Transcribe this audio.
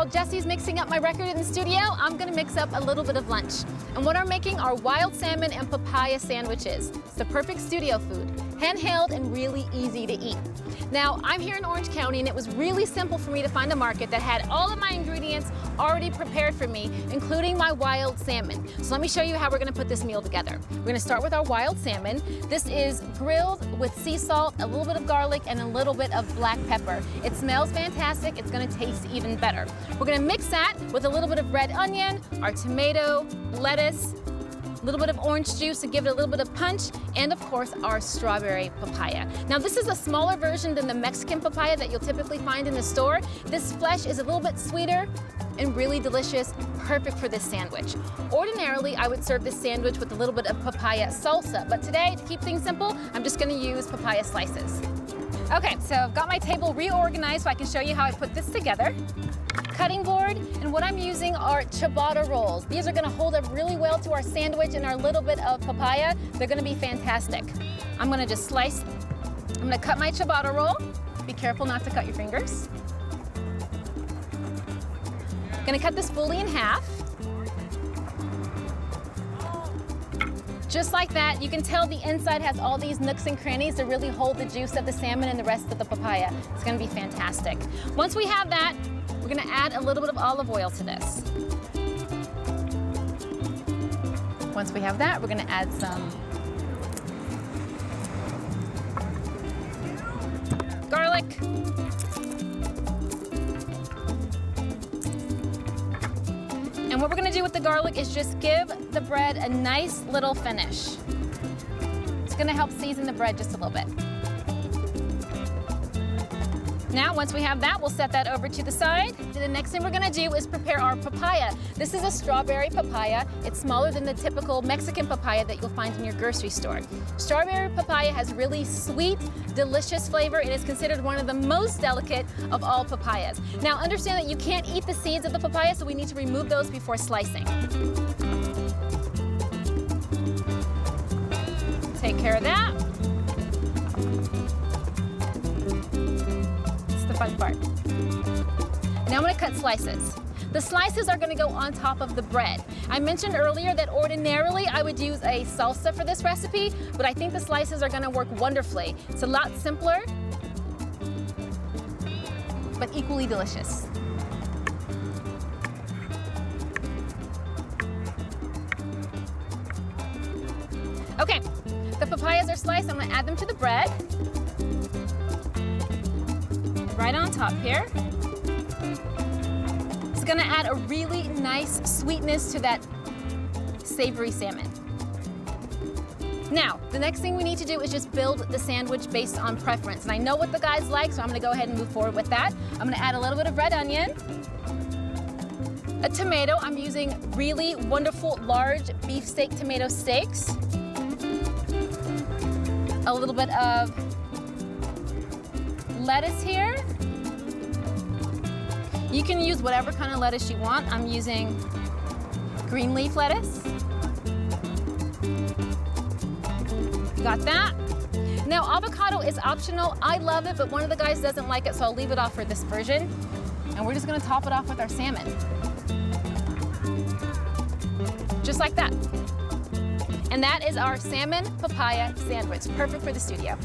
while Jesse's mixing up my record in the studio, I'm gonna mix up a little bit of lunch. And what I'm making are wild salmon and papaya sandwiches. It's the perfect studio food, handheld and really easy to eat. Now, I'm here in Orange County, and it was really simple for me to find a market that had all of my ingredients already prepared for me, including my wild salmon. So let me show you how we're gonna put this meal together. We're gonna start with our wild salmon. This is grilled with sea salt, a little bit of garlic, and a little bit of black pepper. It smells fantastic. It's gonna taste even better. We're gonna mix that with a little bit of red onion, our tomato, lettuce, a little bit of orange juice to give it a little bit of punch, and of course our strawberry papaya. Now this is a smaller version than the Mexican papaya that you'll typically find in the store. This flesh is a little bit sweeter and really delicious, perfect for this sandwich. Ordinarily, I would serve this sandwich with a little bit of papaya salsa, but today, to keep things simple, I'm just gonna use papaya slices. Okay, so I've got my table reorganized so I can show you how I put this together. Cutting board, and what I'm using are ciabatta rolls. These are gonna hold up really well to our sandwich and our little bit of papaya. They're gonna be fantastic. I'm gonna just slice, I'm gonna cut my ciabatta roll. Be careful not to cut your fingers. Gonna cut this fully in half. Just like that, you can tell the inside has all these nooks and crannies to really hold the juice of the salmon and the rest of the papaya. It's gonna be fantastic. Once we have that, we're gonna add a little bit of olive oil to this. Once we have that, we're gonna add some garlic. And what we're gonna do with the garlic is just give the bread a nice little finish. It's gonna help season the bread just a little bit. Now, once we have that, we'll set that over to the side. The next thing we're gonna do is prepare our papaya. This is a strawberry papaya. It's smaller than the typical Mexican papaya that you'll find in your grocery store. Strawberry papaya has really sweet, delicious flavor. It is considered one of the most delicate of all papayas. Now, understand that you can't eat the seeds of the papaya, so we need to remove those before slicing. Take care of that. Fun part. Now I'm gonna cut slices. The slices are gonna go on top of the bread. I mentioned earlier that ordinarily I would use a salsa for this recipe, but I think the slices are gonna work wonderfully. It's a lot simpler, but equally delicious. Okay, the papayas are sliced. I'm gonna add them to the bread. Right on top here. It's gonna add a really nice sweetness to that savory salmon. Now, the next thing we need to do is just build the sandwich based on preference. And I know what the guys like, so I'm gonna go ahead and move forward with that. I'm gonna add a little bit of red onion, a tomato. I'm using really wonderful large beefsteak tomato steaks, a little bit of lettuce here. You can use whatever kind of lettuce you want. I'm using green leaf lettuce. Got that. Now, avocado is optional. I love it, but one of the guys doesn't like it, so I'll leave it off for this version. And we're just gonna top it off with our salmon. Just like that. And that is our salmon papaya sandwich, perfect for the studio.